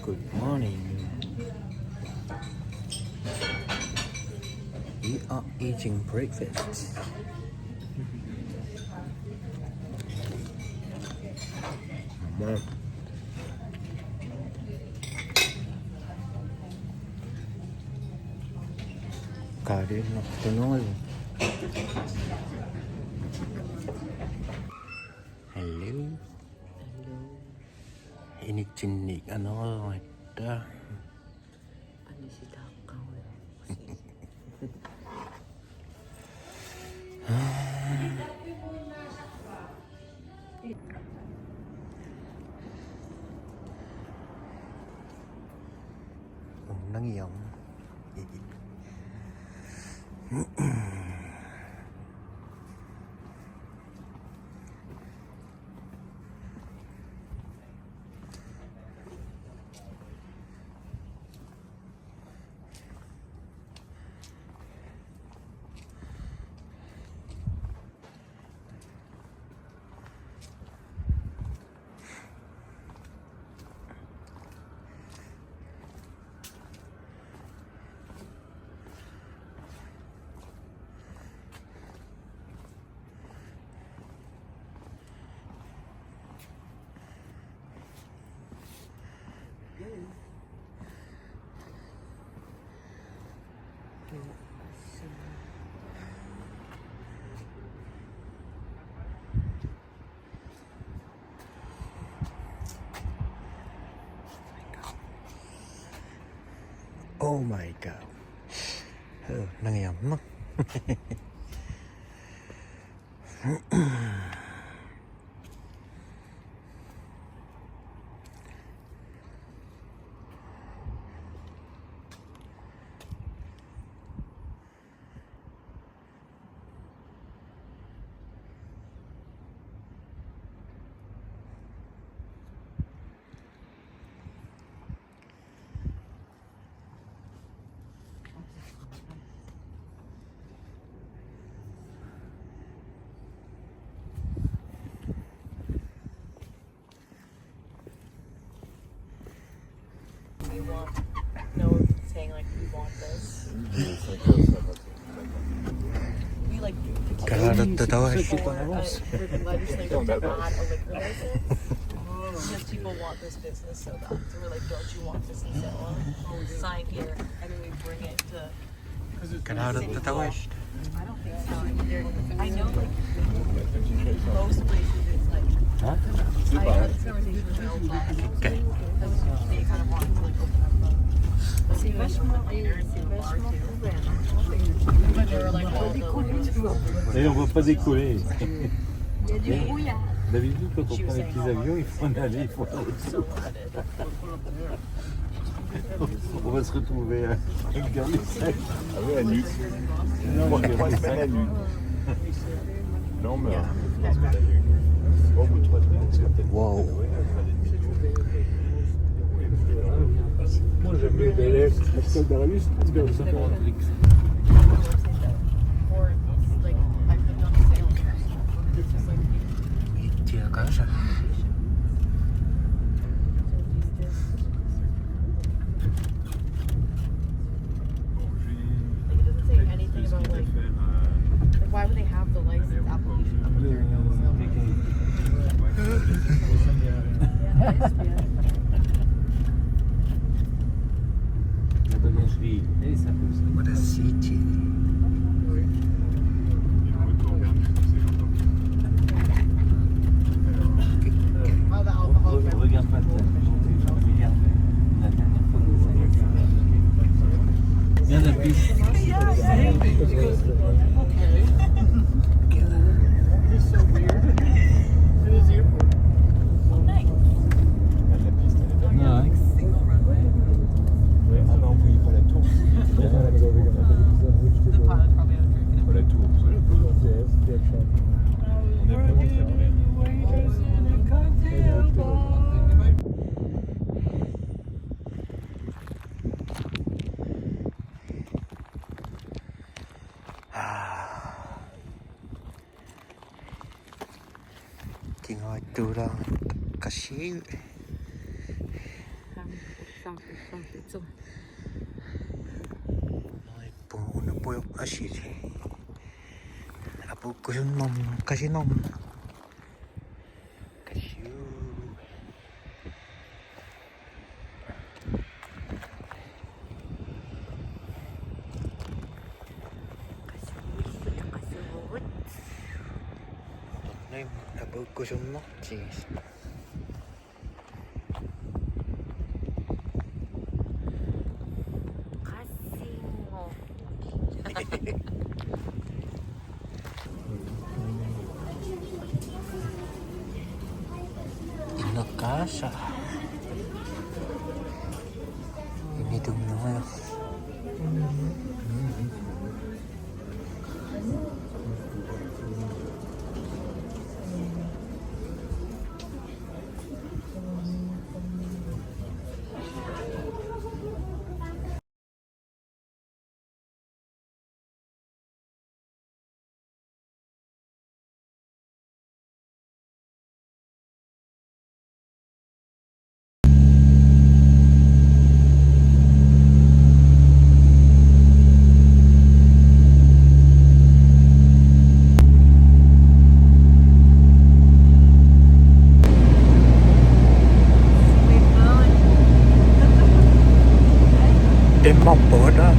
Good morning. We are eating breakfast. Mom. Karin nocturnal. Hello. Inik-chinik ano ito. Ano si Takaw? Nang iyong. Oh my god. Nang iyong no. We want, no, saying like we want this. We like Karadat to daw. for the legislature to add a liquor license because people want this business so bad. So we're like, don't you want this in Salem? Sign here, and then we bring it to. Karadat to daw. I don't think so. I know like most places it's like. Huh? I had this conversation with my old boss. Okay. Because they kind of want to like open up a vachement later and do a bar too. But they were like, well, Et on ne va pas décoller. il y a du brouillard. D'habitude, quand on prend les petits avions, il faut en aller, il faut aller. So limited. On va se retrouver à Garnissac. Ah oui, à nu. Non, 3 semaines à nu. Non, mais au bout de 3 semaines, c'est peut-être. Wow. Moi, j'aime les délais. Pascal Daralus, c'est bien ça. Or like I've lived on a sail. It's just like Itia kasha. it doesn't say anything about like why would they have the license application up there and no La bagagerie, et ça peut ça. What a city. Oh, the alcohol. Regarde pas ta. Regarde. La dernière fois que ça y est. Viens d'un piste. It's so weird. It is airport. Well, nice. La piste, elle est Ah, ouais. Single runway. Ah non, vous voyez pas la tour. The pilot's probably out drinking. Pas la tour. On est vraiment très près. Kinh hỏi tu lang kasi. 좀 Puno po yung asin. Abog ko yung kasinom. Kasyu. Abog ko yung cheese. Inakasa. Initom na nga. Demam po na.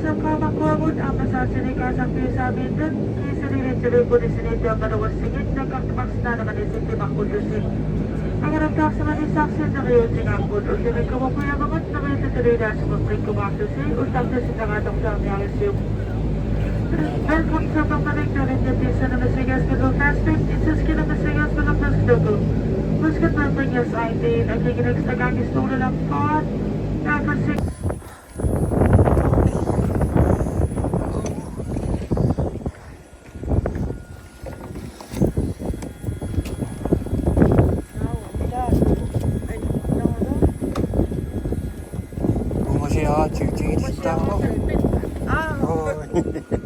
sa kamakuamon ang masasinika sa pisamin din. Kisinilituloy po ni Sinidya Marawas Singit na kakmaks na naman isip makundusin. Ang nagtak sa manisaksin na kayo sinakot o sinay kamakuyamangot na may tutuloy na sa magpring kumaksusi o tapos sinangatong sa aming yung welcome sa pagpanig na rin yung pisa na masigas ka ng fasting. Isas ka na masigas ka ng pasdogo. Muskat na bring us ID. Nagiginig sa kagis tulo ng God. Napasig. Bumo siya, ching-ching, ching-ching. Ah.